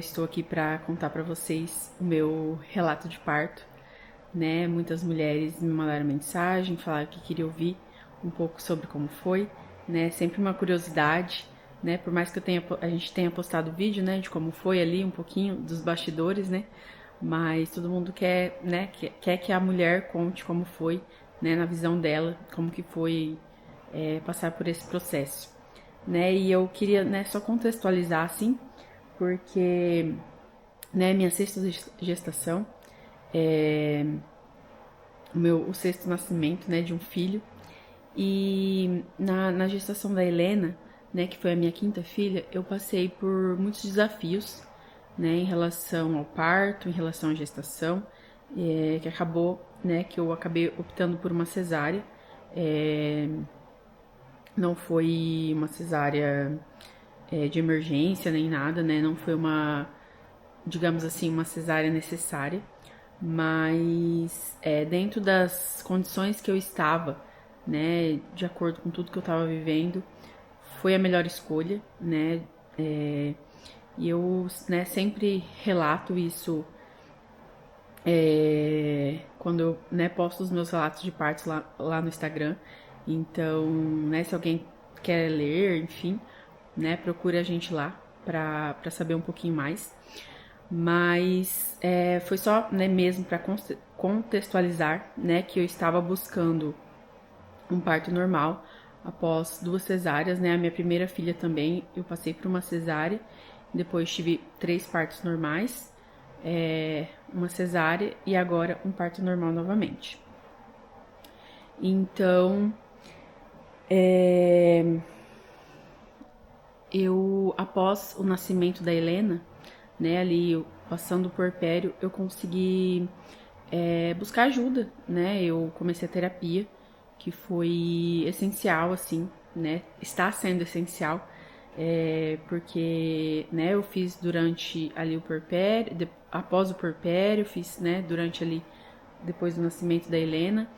Estou aqui para contar para vocês o meu relato de parto, né? Muitas mulheres me mandaram mensagem, falaram que queriam ouvir um pouco sobre como foi, né? Sempre uma curiosidade, né? Por mais que a gente tenha postado vídeo, né, de como foi ali um pouquinho dos bastidores, né? Mas todo mundo quer, né, quer que a mulher conte como foi, né, na visão dela, como que foi passar por esse processo, né? E eu queria, né, só contextualizar assim, porque, né, minha sexta gestação, o sexto nascimento, né, de um filho. E na gestação da Helena, né, que foi a minha quinta filha, eu passei por muitos desafios, né, em relação ao parto, em relação à gestação, que acabou, né, que eu acabei optando por uma cesárea. É, não foi uma cesárea de emergência nem nada, né, não foi uma, digamos assim, uma cesárea necessária, mas dentro das condições que eu estava, né, de acordo com tudo que eu estava vivendo, foi a melhor escolha, né, e eu, né, sempre relato isso quando eu, né, posto os meus relatos de partos lá no Instagram. Então, né, se alguém quer ler, enfim, né, procure a gente lá pra saber um pouquinho mais. Mas foi só, né, mesmo para contextualizar, né, que eu estava buscando um parto normal após 2 cesáreas, né? A minha primeira filha também, eu passei por uma cesárea, depois tive 3 partos normais, uma cesárea e agora um parto normal novamente. Então, eu, após o nascimento da Helena, né, ali passando o puerpério, eu consegui buscar ajuda, né? Eu comecei a terapia, que foi essencial, assim, né? Está sendo essencial, porque, né, eu fiz durante ali o puerpério, após o puerpério, fiz, né, durante ali, depois do nascimento da Helena.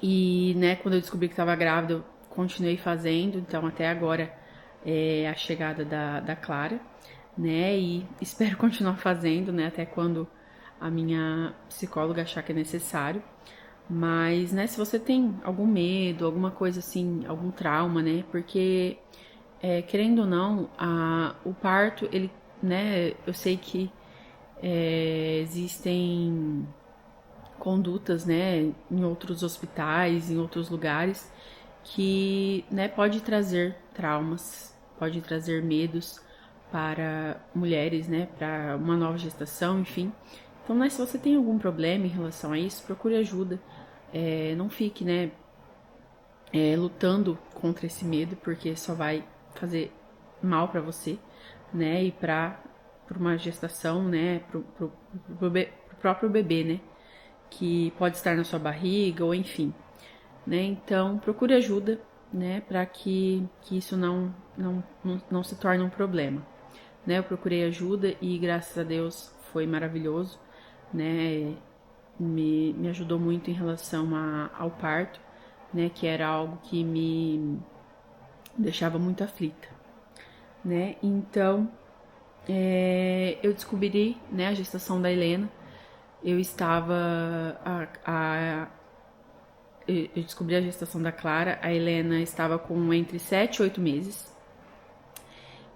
E, né, quando eu descobri que estava grávida, eu continuei fazendo, então até agora a chegada da Clara, né, e espero continuar fazendo, né, até quando a minha psicóloga achar que é necessário. Mas, né, se você tem algum medo, alguma coisa assim, algum trauma, né, porque, querendo ou não, o parto, ele, né, eu sei que existem condutas, né, em outros hospitais, em outros lugares, que, né, pode trazer traumas, pode trazer medos para mulheres, né, para uma nova gestação, enfim. Então, né, se você tem algum problema em relação a isso, procure ajuda. Não fique, né, lutando contra esse medo, porque só vai fazer mal para você, né, e para uma gestação, né, pro próprio bebê, né, que pode estar na sua barriga ou enfim, né? Então procure ajuda, né, para que isso não se torne um problema, né? Eu procurei ajuda e graças a Deus foi maravilhoso, né? Me ajudou muito em relação ao parto, né? Que era algo que me deixava muito aflita, né? Então eu descobri, né, a gestação da Helena. Eu estava eu descobri a gestação da Clara, a Helena estava com entre 7 e 8 meses.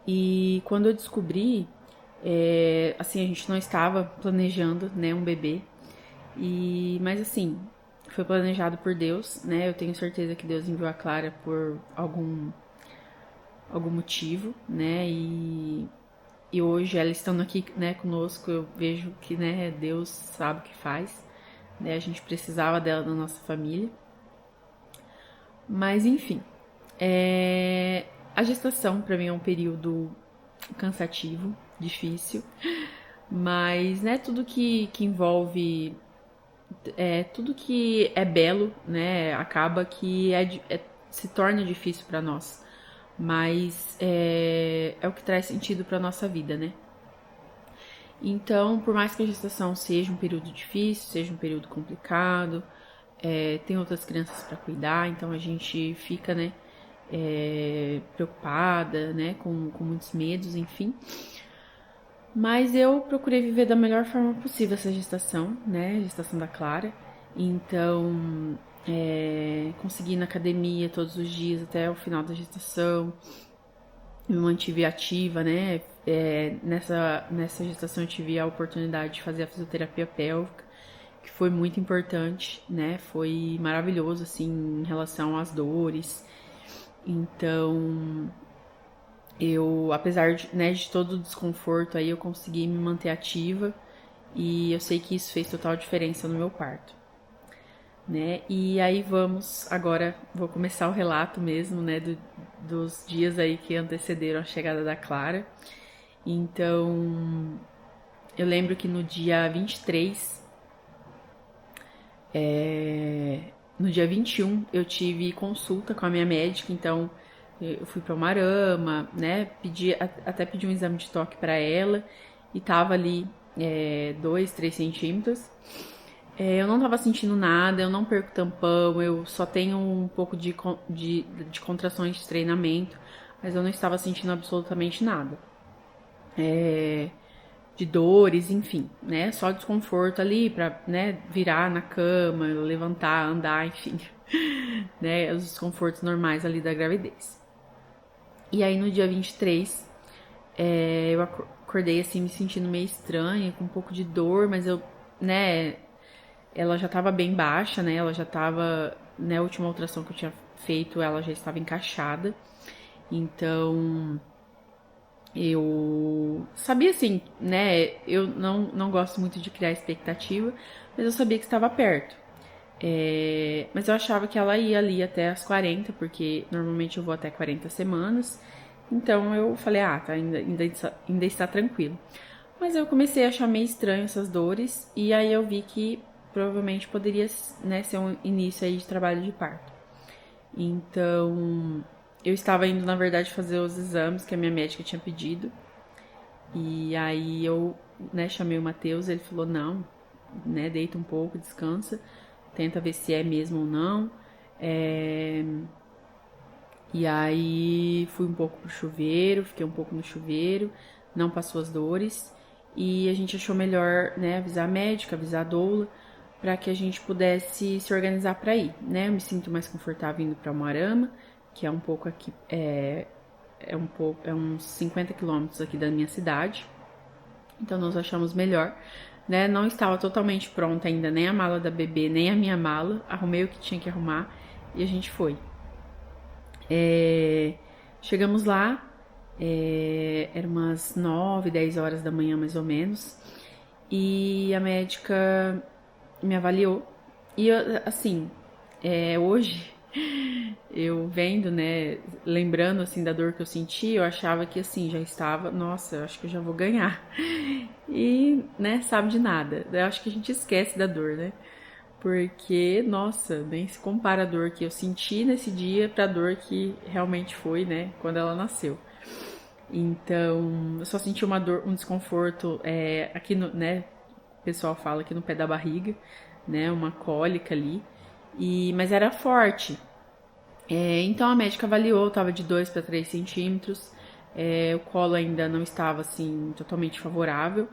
E quando eu descobri, assim, a gente não estava planejando, né, um bebê. Mas assim, foi planejado por Deus, né? Eu tenho certeza que Deus enviou a Clara por algum motivo, né? E hoje ela estando aqui, né, conosco, eu vejo que, né, Deus sabe o que faz, né? A gente precisava dela na nossa família. Mas enfim, a gestação para mim é um período cansativo, difícil, mas né, tudo que envolve, tudo que é belo, né, acaba que se torna difícil para nós, mas é o que traz sentido para nossa vida, né? Então, por mais que a gestação seja um período difícil, seja um período complicado, tem outras crianças para cuidar, então a gente fica, né, preocupada, né, com muitos medos, enfim. Mas eu procurei viver da melhor forma possível essa gestação, né? Gestação da Clara. Então, consegui ir na academia todos os dias até o final da gestação. Me mantive ativa, né? Nessa gestação eu tive a oportunidade de fazer a fisioterapia pélvica, que foi muito importante, né? Foi maravilhoso, assim, em relação às dores. Então, apesar de, né, de todo o desconforto aí, eu consegui me manter ativa e eu sei que isso fez total diferença no meu parto, né? E aí vou começar o relato mesmo, né, dos dias aí que antecederam a chegada da Clara. Então, eu lembro que no dia 23, no dia 21, eu tive consulta com a minha médica, então eu fui para uma arama, né? Até pedi um exame de toque para ela e tava ali 2, 3 centímetros. Eu não tava sentindo nada, eu não perco tampão, eu só tenho um pouco de contrações de treinamento, mas eu não estava sentindo absolutamente nada. De dores, enfim, né? Só desconforto ali pra, né, virar na cama, levantar, andar, enfim, né? Os desconfortos normais ali da gravidez. E aí no dia 23, eu acordei assim me sentindo meio estranha, com um pouco de dor, mas né, ela já tava bem baixa, né? Ela já tava, né, a última ultrassom que eu tinha feito, ela já estava encaixada. Então, eu sabia assim, né? Eu não gosto muito de criar expectativa, mas eu sabia que estava perto. Mas eu achava que ela ia ali até as 40, porque normalmente eu vou até 40 semanas. Então eu falei, tá, ainda está tranquilo. Mas eu comecei a achar meio estranho essas dores, e aí eu vi que provavelmente poderia, né, ser um início aí de trabalho de parto. Então, eu estava indo, na verdade, fazer os exames que a minha médica tinha pedido. E aí eu, né, chamei o Matheus, ele falou, não, né, deita um pouco, descansa, tenta ver se é mesmo ou não. E aí fui um pouco pro chuveiro, fiquei um pouco no chuveiro, não passou as dores. E a gente achou melhor, né, avisar a médica, avisar a doula, para que a gente pudesse se organizar para ir, né? Eu me sinto mais confortável indo para Umuarama, que é um pouco aqui, é uns 50 quilômetros aqui da minha cidade. Então nós achamos melhor, né? Não estava totalmente pronta ainda, nem a mala da bebê, nem a minha mala. Arrumei o que tinha que arrumar e a gente foi. Chegamos lá, era umas 9, 10 horas da manhã mais ou menos, e a médica me avaliou. E eu, assim, hoje, eu vendo, né, lembrando assim da dor que eu senti, eu achava que assim, já estava, nossa, eu acho que eu já vou ganhar. E, né, sabe de nada. Eu acho que a gente esquece da dor, né? Porque, nossa, nem se compara a dor que eu senti nesse dia pra dor que realmente foi, né, quando ela nasceu. Então, eu só senti uma dor, um desconforto aqui no, né, o pessoal fala aqui no pé da barriga, né, uma cólica ali, mas era forte. Então a médica avaliou, estava de 2 para 3 centímetros, o colo ainda não estava assim totalmente favorável,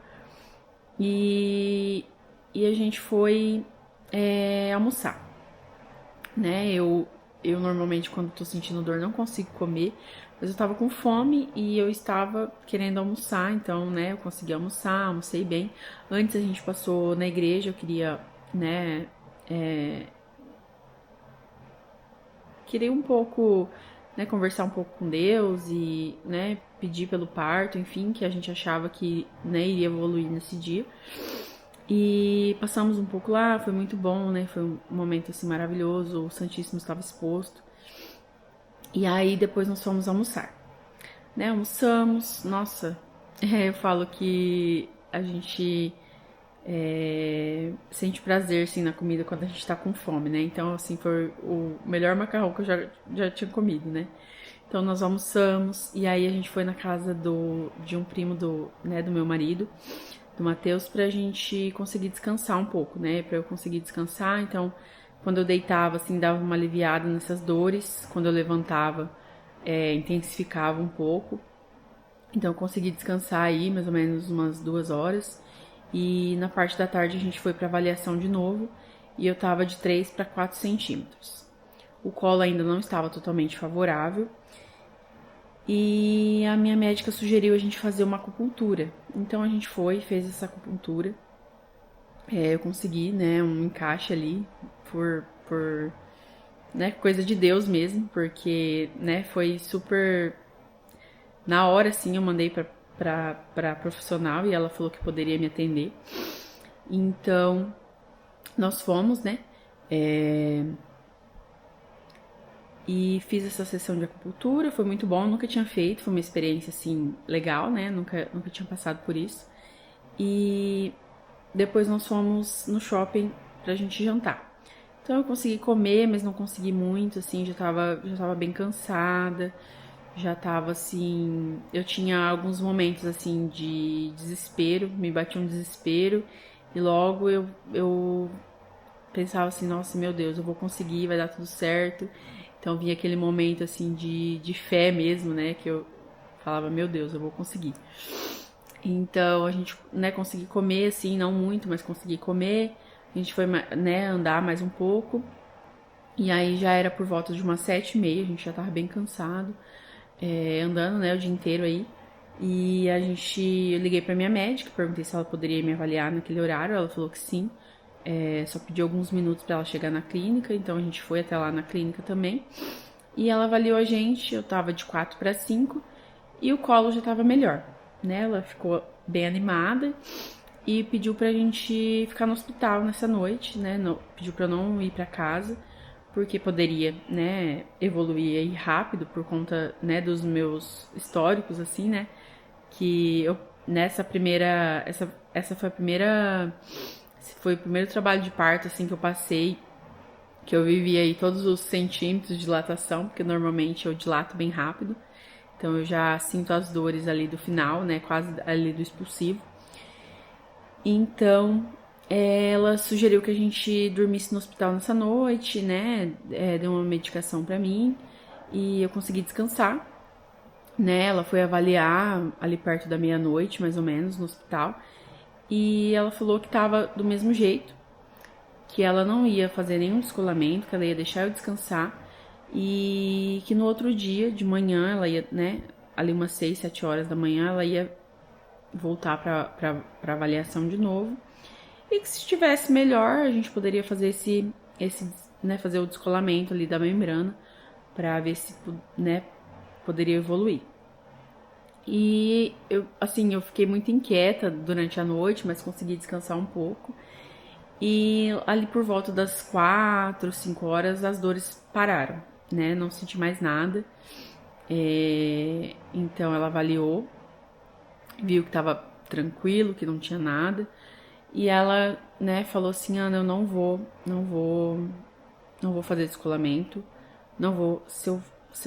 e, e a gente foi almoçar, né? Eu normalmente quando tô sentindo dor não consigo comer, mas eu tava com fome e eu estava querendo almoçar, então, né, eu consegui almoçar, almocei bem. Antes a gente passou na igreja, eu queria, né, queria um pouco, né, conversar um pouco com Deus e, né, pedir pelo parto, enfim, que a gente achava que, né, iria evoluir nesse dia. E passamos um pouco lá, foi muito bom, né? Foi um momento assim maravilhoso, o Santíssimo estava exposto. E aí depois nós fomos almoçar, né? Almoçamos, nossa, eu falo que a gente sente prazer assim na comida quando a gente tá com fome, né? Então assim foi o melhor macarrão que eu já tinha comido, né? Então nós almoçamos e aí a gente foi na casa de um primo do meu marido, do Matheus, pra gente conseguir descansar um pouco, né? Pra eu conseguir descansar. Então, quando eu deitava, assim, dava uma aliviada nessas dores. Quando eu levantava, intensificava um pouco. Então eu consegui descansar aí mais ou menos umas 2 horas. E na parte da tarde a gente foi para avaliação de novo e eu tava de 3 para 4 centímetros. O colo ainda não estava totalmente favorável e a minha médica sugeriu a gente fazer uma acupuntura. Então a gente foi, fez essa acupuntura. Eu consegui, né, um encaixe ali por né, coisa de Deus mesmo, porque, né, foi super na hora, assim, eu mandei pra profissional e ela falou que poderia me atender. Então, nós fomos, né? E fiz essa sessão de acupuntura, foi muito bom, nunca tinha feito, foi uma experiência, assim, legal, né? Nunca tinha passado por isso. E depois nós fomos no shopping pra gente jantar. Então eu consegui comer, mas não consegui muito, assim, já tava bem cansada. Já tava assim. Eu tinha alguns momentos assim de desespero, me batia um desespero, e logo eu pensava assim: nossa, meu Deus, eu vou conseguir, vai dar tudo certo. Então vinha aquele momento assim de fé mesmo, né? Que eu falava: meu Deus, eu vou conseguir. Então a gente, né, consegui comer assim, não muito, mas consegui comer. A gente foi, né, andar mais um pouco. E aí já era por volta de umas 7h30, a gente já tava bem cansado. Andando, né, o dia inteiro aí. E eu liguei pra minha médica, perguntei se ela poderia me avaliar naquele horário, ela falou que sim. Só pedi alguns minutos pra ela chegar na clínica, então a gente foi até lá na clínica também. E ela avaliou a gente, eu tava de 4 para 5 e o colo já tava melhor, né? Ela ficou bem animada e pediu pra gente ficar no hospital nessa noite, né? Pediu pra eu não ir pra casa, porque poderia, né, evoluir aí rápido por conta, né, dos meus históricos, assim, né? Que eu, nessa primeira, essa foi a primeira, foi o primeiro trabalho de parto, assim, que eu passei, que eu vivi aí todos os centímetros de dilatação, porque normalmente eu dilato bem rápido. Então eu já sinto as dores ali do final, né, quase ali do expulsivo. Então, ela sugeriu que a gente dormisse no hospital nessa noite, né? Deu uma medicação pra mim e eu consegui descansar, né? Ela foi avaliar ali perto da meia-noite, mais ou menos, no hospital. E ela falou que tava do mesmo jeito, que ela não ia fazer nenhum descolamento, que ela ia deixar eu descansar e que no outro dia, de manhã, ela ia, né? Ali umas 6, 7 horas da manhã, ela ia voltar pra avaliação de novo. E que se estivesse melhor, a gente poderia fazer né, fazer o descolamento ali da membrana para ver se, né, poderia evoluir. E eu fiquei muito inquieta durante a noite, mas consegui descansar um pouco. E ali por volta das 4, 5 horas as dores pararam, né? Não senti mais nada. Então ela avaliou, viu que tava tranquilo, que não tinha nada. E ela, né, falou assim: Ana, eu não vou fazer descolamento. Não vou, se eu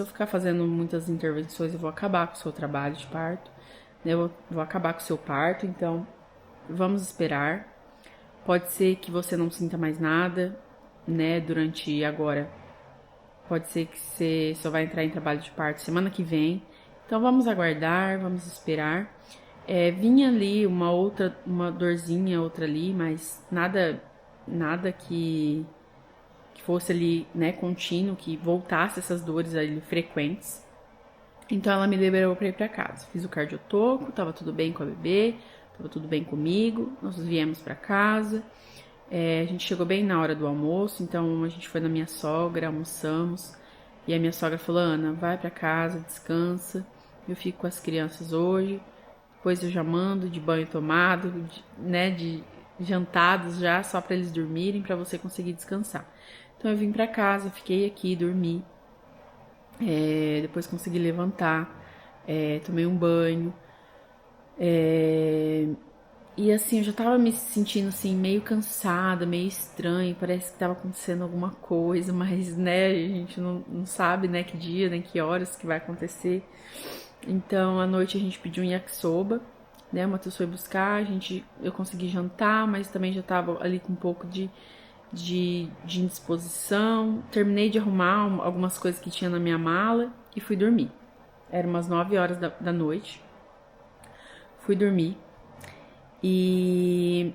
ficar fazendo muitas intervenções, eu vou acabar com o seu trabalho de parto, né? Eu vou acabar com o seu parto, então vamos esperar. Pode ser que você não sinta mais nada, né, durante agora. Pode ser que você só vai entrar em trabalho de parto semana que vem. Então vamos aguardar, vamos esperar. Vinha ali uma dorzinha, outra ali, mas nada que fosse ali, né, contínuo, que voltasse essas dores ali frequentes. Então ela me liberou pra ir pra casa. Fiz o cardiotoco, tava tudo bem com a bebê, tava tudo bem comigo. Nós viemos pra casa. A gente chegou bem na hora do almoço, então a gente foi na minha sogra, almoçamos. E a minha sogra falou: Ana, vai pra casa, descansa. Eu fico com as crianças hoje. Depois eu já mando de banho tomado, né, de jantados já, só para eles dormirem, para você conseguir descansar. Então eu vim para casa, fiquei aqui, dormi. Depois consegui levantar, tomei um banho. E assim, eu já tava me sentindo assim, meio cansada, meio estranho, parece que tava acontecendo alguma coisa, mas né, a gente não sabe, né, que dia, nem que horas que vai acontecer. Então, à noite a gente pediu um yakisoba, né, o Matheus foi buscar, eu consegui jantar, mas também já tava ali com um pouco de indisposição. Terminei de arrumar algumas coisas que tinha na minha mala e fui dormir. Era umas 9 horas da noite. fui dormir e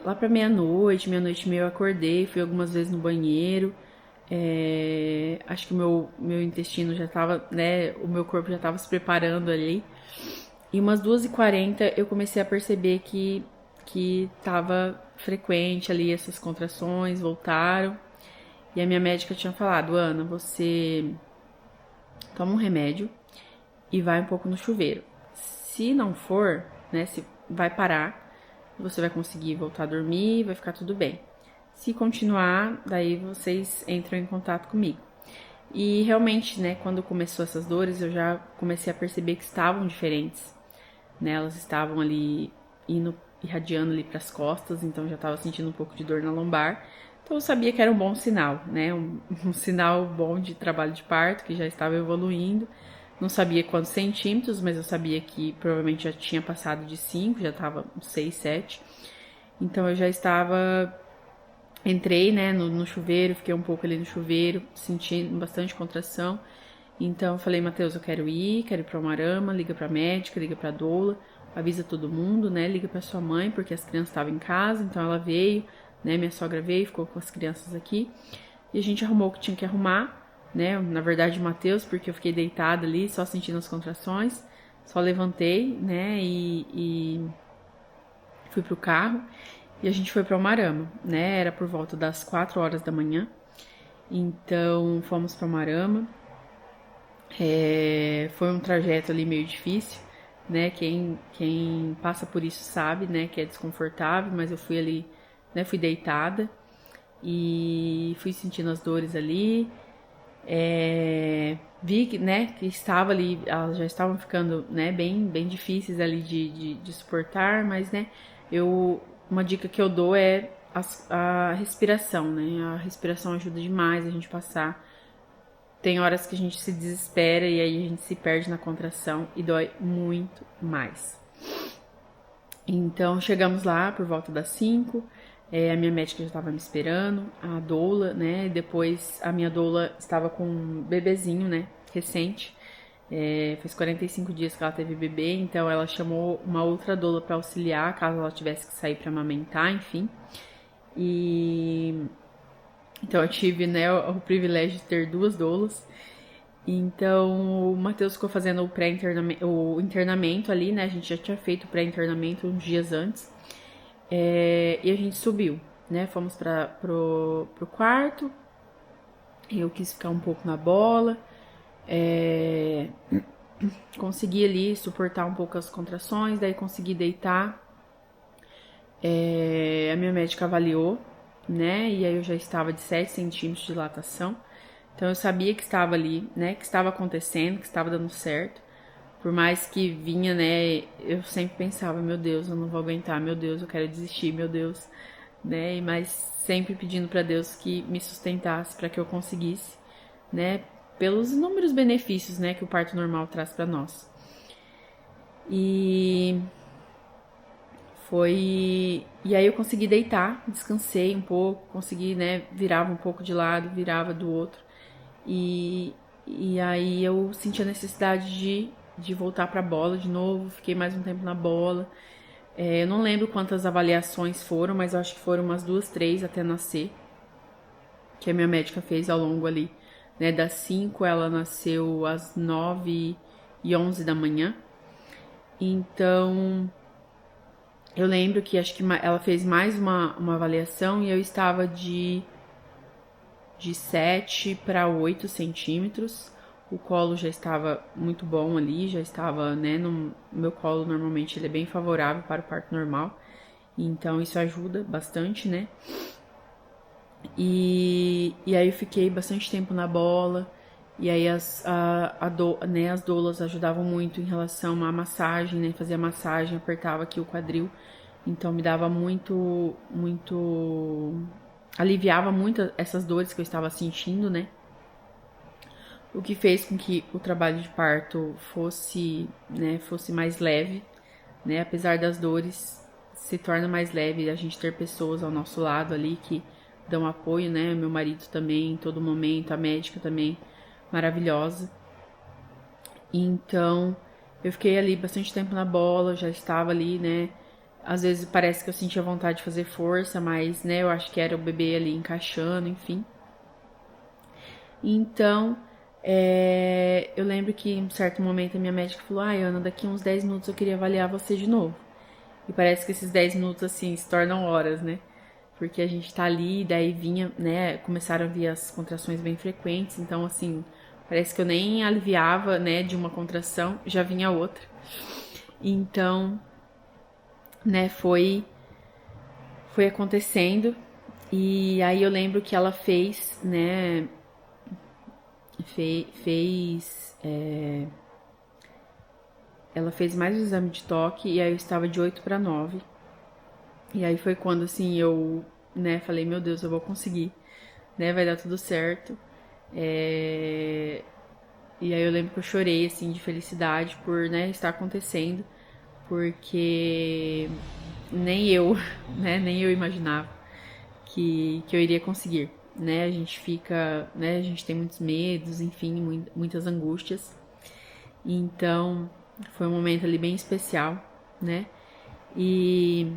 lá pra meia-noite e meia eu acordei, fui algumas vezes no banheiro. Acho que o meu intestino já tava, né, o meu corpo já tava se preparando ali. E umas 2h40 eu comecei a perceber que tava frequente ali essas contrações, voltaram. E a minha médica tinha falado: Ana, você toma um remédio e vai um pouco no chuveiro. Se não for, né, se vai parar, você vai conseguir voltar a dormir, vai ficar tudo bem. Se continuar, daí vocês entram em contato comigo. E realmente, né, quando começou essas dores, eu já comecei a perceber que estavam diferentes, né? Elas estavam ali irradiando ali para as costas, então eu já estava sentindo um pouco de dor na lombar. Então eu sabia que era um bom sinal, né? Um sinal bom de trabalho de parto, que já estava evoluindo. Não sabia quantos centímetros, mas eu sabia que provavelmente já tinha passado de 5, já estava 6, 7. Então eu já estava. Entrei, né, no chuveiro, fiquei um pouco ali no chuveiro, sentindo bastante contração. Então eu falei: Matheus, eu quero ir pra Umuarama, liga pra médica, liga pra doula, avisa todo mundo, né, liga pra sua mãe, porque as crianças estavam em casa, então ela veio, né, minha sogra veio, ficou com as crianças aqui. E a gente arrumou o que tinha que arrumar, né, na verdade o Matheus, porque eu fiquei deitada ali, só sentindo as contrações, só levantei, né, e fui pro carro. E a gente foi para Umuarama, né? Era por volta das 4 horas da manhã. Então fomos para Umuarama. Foi um trajeto ali meio difícil, né? Quem passa por isso sabe, né? Que é desconfortável, mas eu fui ali, né? Fui deitada e fui sentindo as dores ali. Vi que, né? Que estava ali, elas já estavam ficando, né? Bem difíceis ali de suportar, mas, né? Uma dica que eu dou é a respiração, né? A respiração ajuda demais a gente passar. Tem horas que a gente se desespera e aí a gente se perde na contração e dói muito mais. Então chegamos lá por volta das 5, a minha médica já estava me esperando, a doula, né? Depois a minha doula estava com um bebezinho, né? Recente. Faz 45 dias que ela teve bebê, então ela chamou uma outra doula para auxiliar, caso ela tivesse que sair para amamentar, enfim. E então eu tive, né, o privilégio de ter 2 doulas. Então o Matheus ficou fazendo o internamento ali, né? A gente já tinha feito o pré-internamento uns dias antes. E a gente subiu, né? Fomos pro quarto. Eu quis ficar um pouco na bola. Consegui ali suportar um pouco as contrações, daí consegui deitar. A minha médica avaliou, né? E aí eu já estava de 7 centímetros de dilatação. Então eu sabia que estava ali, né? Que estava acontecendo, que estava dando certo. Por mais que vinha, né? Eu sempre pensava: meu Deus, eu não vou aguentar, meu Deus, eu quero desistir, meu Deus, né? Mas sempre pedindo para Deus que me sustentasse para que eu conseguisse, né? Pelos inúmeros benefícios, né? Que o parto normal traz para nós. E aí eu consegui deitar, descansei um pouco, consegui, né? Virava um pouco de lado, virava do outro. E aí eu senti a necessidade de voltar pra bola de novo, fiquei mais um tempo na bola. Eu não lembro quantas avaliações foram, mas eu acho que foram umas 2, 3 até nascer, que a minha médica fez ao longo ali, né? Das 5, ela nasceu às 9h11 da manhã. Então, eu lembro que acho que ela fez mais uma avaliação e eu estava de 7 para 8 centímetros. O colo já estava muito bom ali, já estava, né, no meu colo normalmente ele é bem favorável para o parto normal, então isso ajuda bastante, né. E aí eu fiquei bastante tempo na bola, e aí as doulas ajudavam muito em relação à massagem, né, fazia massagem, apertava aqui o quadril, então me dava muito, aliviava muito essas dores que eu estava sentindo, né. O que fez com que o trabalho de parto fosse mais leve, né? Apesar das dores, se torna mais leve a gente ter pessoas ao nosso lado ali que dão apoio, né? Meu marido também, em todo momento, a médica também, maravilhosa. Então, Eu fiquei ali bastante tempo na bola, já estava ali, né? Às vezes parece que eu sentia vontade de fazer força, mas, né, eu acho que era o bebê ali encaixando, enfim. Então, eu lembro que em um certo momento a minha médica falou: ai, Ana, daqui uns 10 minutos eu queria avaliar você de novo. E parece que esses 10 minutos, assim, se tornam horas, né? Porque a gente tá ali, daí vinha, né? Começaram a vir as contrações bem frequentes, então, assim, parece que eu nem aliviava, né, de uma contração, já vinha outra. Então, né, foi acontecendo. E aí eu lembro que ela fez, né, ela fez mais um exame de toque e aí eu estava de 8 para 9. E aí foi quando, assim, eu, né, falei, meu Deus, eu vou conseguir, né, vai dar tudo certo. E aí eu lembro que eu chorei, assim, de felicidade por, né, estar acontecendo, porque nem eu, né, nem eu imaginava que eu iria conseguir, né, a gente fica, né, a gente tem muitos medos, enfim, muitas angústias, então foi um momento ali bem especial, né, e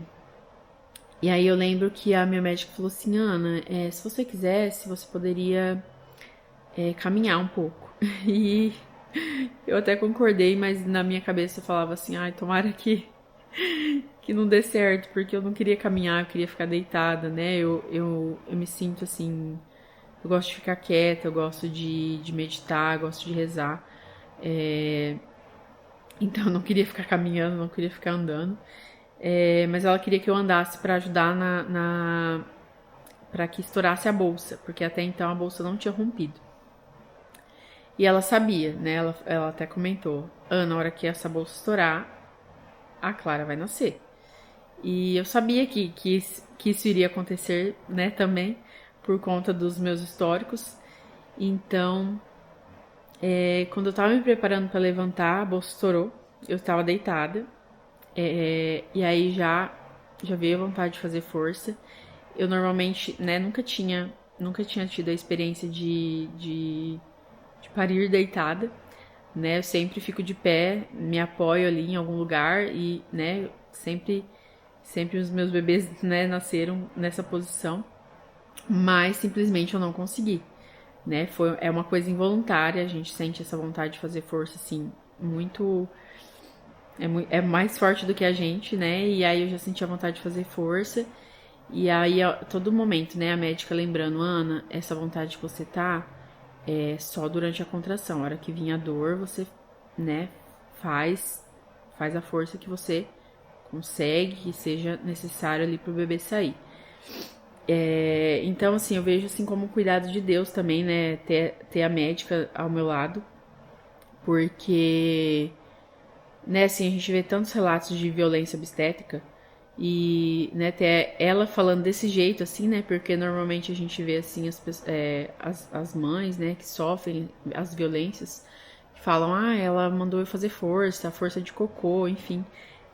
E aí eu lembro que a minha médica falou assim, Ana, se você quisesse, você poderia caminhar um pouco. E eu até concordei, mas na minha cabeça eu falava assim, ai, tomara que não dê certo, porque eu não queria caminhar, eu queria ficar deitada, né? Eu me sinto assim, eu gosto de ficar quieta, eu gosto de meditar, eu gosto de rezar. Então eu não queria ficar caminhando, não queria ficar andando. Mas ela queria que eu andasse para ajudar para que estourasse a bolsa, porque até então a bolsa não tinha rompido. E ela sabia, né? Ela até comentou: Ana, na hora que essa bolsa estourar, a Clara vai nascer. E eu sabia que isso iria acontecer, né? Também, por conta dos meus históricos. Então, quando eu tava me preparando para levantar, a bolsa estourou. Eu estava deitada. E aí já veio a vontade de fazer força. Eu normalmente, né, nunca tinha tido a experiência de parir deitada, né? Eu sempre fico de pé, me apoio ali em algum lugar e, né, sempre os meus bebês, né, nasceram nessa posição, mas simplesmente eu não consegui, né? É uma coisa involuntária, a gente sente essa vontade de fazer força assim, muito é mais forte do que a gente, né? E aí eu já senti a vontade de fazer força. E aí, a todo momento, né, a médica lembrando, Ana, essa vontade que você tá é só durante a contração. A hora que vinha a dor, você, né, faz a força que você consegue, que seja necessário ali pro bebê sair. Então, assim, eu vejo assim como um cuidado de Deus também, né, ter a médica ao meu lado, porque, né, assim, a gente vê tantos relatos de violência obstétrica e, né, ter ela falando desse jeito, assim, né, porque normalmente a gente vê, assim, as mães, né, que sofrem as violências, que falam, ela mandou eu fazer força, a força de cocô, enfim.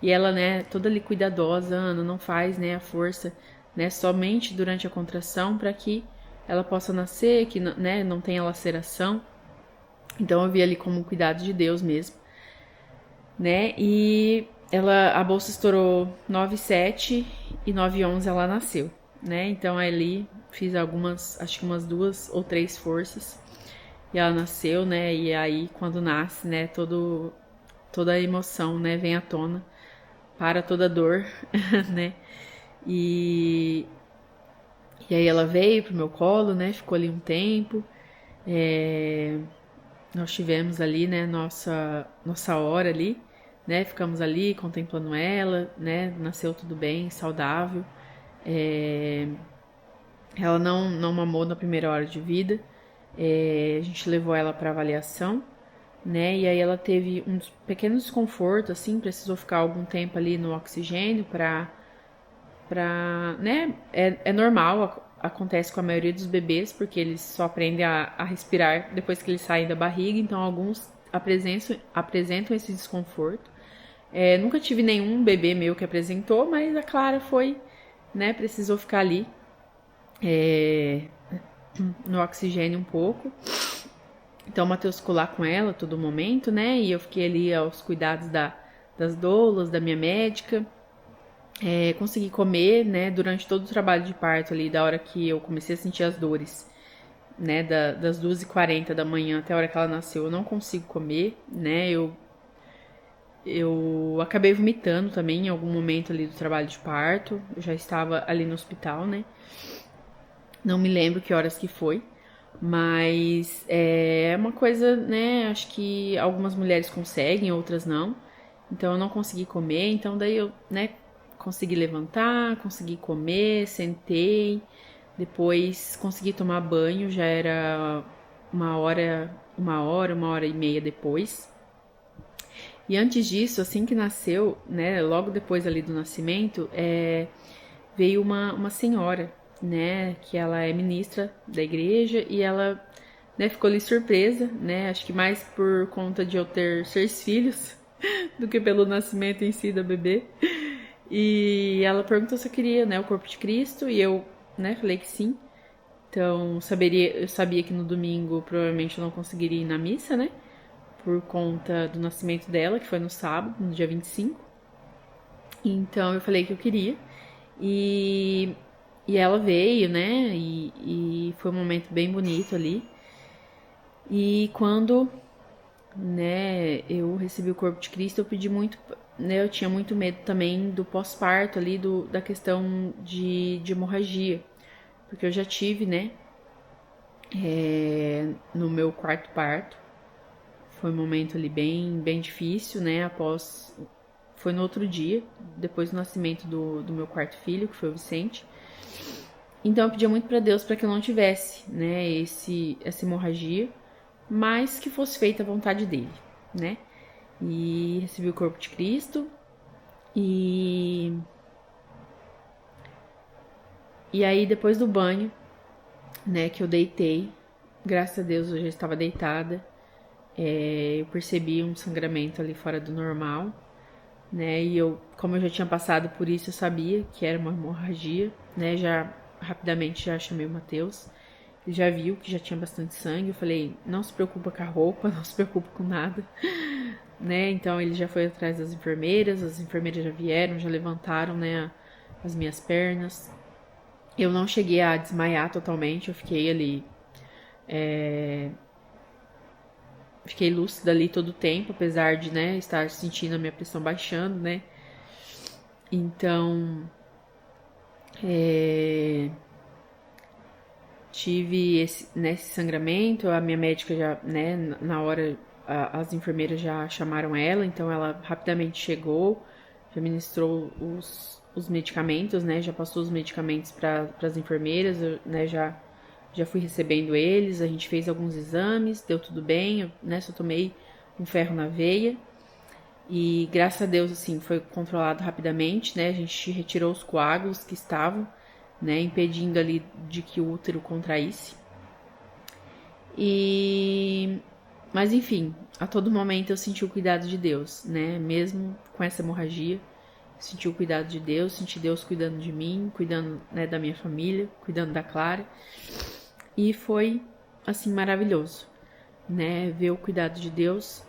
E ela, né, toda ali cuidadosa, Ana, não faz, né, a força, né, somente durante a contração para que ela possa nascer, que, né, não tenha laceração. Então eu vi ali como um cuidado de Deus mesmo, né? E a bolsa estourou 9,7 e 9,11 ela nasceu, né? Então ali fiz acho que umas 2 ou 3 forças e ela nasceu, né? E aí quando nasce, né, toda a emoção, né, vem à tona, para toda a dor, né? E e aí ela veio pro meu colo, né? Ficou ali um tempo. É, Nós tivemos ali, né, nossa hora ali, né? Ficamos ali contemplando ela, né? Nasceu tudo bem, saudável. É, Ela não mamou na primeira hora de vida. A gente levou ela para avaliação, né? E aí ela teve uns pequenos desconfortos, assim, precisou ficar algum tempo ali no oxigênio né? É normal, acontece com a maioria dos bebês, porque eles só aprendem a respirar depois que eles saem da barriga, então alguns apresentam esse desconforto. Nunca tive nenhum bebê meu que apresentou, mas a Clara foi, né? Precisou ficar ali no oxigênio um pouco. Então o Matheus ficou lá com ela todo momento, né? E eu fiquei ali aos cuidados das doulas, da minha médica. Consegui comer, né? Durante todo o trabalho de parto ali, da hora que eu comecei a sentir as dores, né? Das 2h40 da manhã até a hora que ela nasceu, eu não consigo comer, né? Eu acabei vomitando também em algum momento ali do trabalho de parto. Eu já estava ali no hospital, né? Não me lembro que horas que foi. Mas é uma coisa, né? Acho que algumas mulheres conseguem, outras não. Então eu não consegui comer. Então daí eu, né? Consegui levantar, consegui comer, sentei. Depois consegui tomar banho. Já era uma hora e meia depois. E antes disso, assim que nasceu, né, logo depois ali do nascimento, veio uma senhora, né, que ela é ministra da igreja e ela, né, ficou ali surpresa, né, acho que mais por conta de eu ter 6 filhos do que pelo nascimento em si da bebê. E ela perguntou se eu queria, né, o corpo de Cristo e eu, né, falei que sim. Então, eu sabia que no domingo provavelmente eu não conseguiria ir na missa, né? Por conta do nascimento dela, que foi no sábado, no dia 25. Então eu falei que eu queria. E, e ela veio, né? E foi um momento bem bonito ali. E quando, né, eu recebi o corpo de Cristo, eu pedi muito, né? Eu tinha muito medo também do pós-parto ali, da questão de hemorragia. Porque eu já tive, né? No meu quarto parto. Foi um momento ali bem difícil, né? Foi no outro dia, depois do nascimento do meu quarto filho, que foi o Vicente. Então eu pedia muito para Deus para que eu não tivesse, né, essa hemorragia, mas que fosse feita a vontade dele, né? E recebi o corpo de Cristo e aí depois do banho, né, que eu deitei, graças a Deus eu já estava deitada. Eu percebi um sangramento ali fora do normal, né? E eu, como eu já tinha passado por isso, eu sabia que era uma hemorragia, né? Já rapidamente já chamei o Matheus. Ele já viu que já tinha bastante sangue. Eu falei, não se preocupa com a roupa, não se preocupa com nada, né? Então ele já foi atrás das enfermeiras, as enfermeiras já vieram, já levantaram, né, as minhas pernas. Eu não cheguei a desmaiar totalmente, eu fiquei ali, fiquei lúcida ali todo o tempo, apesar de, né, estar sentindo a minha pressão baixando, né? Então, tive esse sangramento, a minha médica já, né, na hora, as enfermeiras já chamaram ela, então ela rapidamente chegou, já ministrou os medicamentos, né, já passou os medicamentos para as enfermeiras, eu, né, já fui recebendo eles, a gente fez alguns exames, deu tudo bem, eu, né, só tomei um ferro na veia e graças a Deus, assim, foi controlado rapidamente, né, a gente retirou os coágulos que estavam, né, impedindo ali de que o útero contraísse. Mas enfim, a todo momento eu senti o cuidado de Deus, né? Mesmo com essa hemorragia, senti o cuidado de Deus, senti Deus cuidando de mim, cuidando, né, da minha família, cuidando da Clara. E foi assim maravilhoso, né? Ver o cuidado de Deus,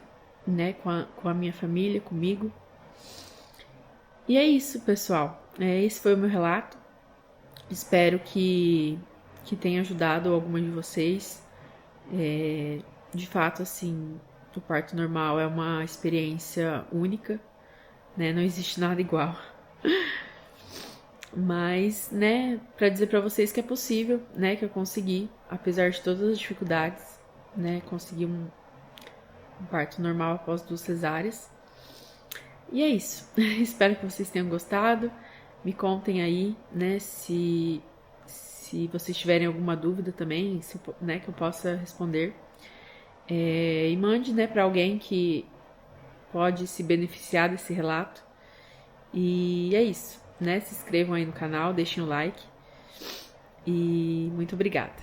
né, com a minha família, comigo. E é isso, pessoal. Esse foi o meu relato. Espero que tenha ajudado alguma de vocês. De fato, assim, o parto normal é uma experiência única, né? Não existe nada igual. Mas, né, para dizer para vocês que é possível, né, que eu consegui, apesar de todas as dificuldades, né, consegui um parto normal após 2 cesáreas. E é isso. Espero que vocês tenham gostado. Me contem aí, né, se vocês tiverem alguma dúvida também, né, que eu possa responder. E mande, né, para alguém que pode se beneficiar desse relato. E é isso, né? Se inscrevam aí no canal, deixem o like. E muito obrigada.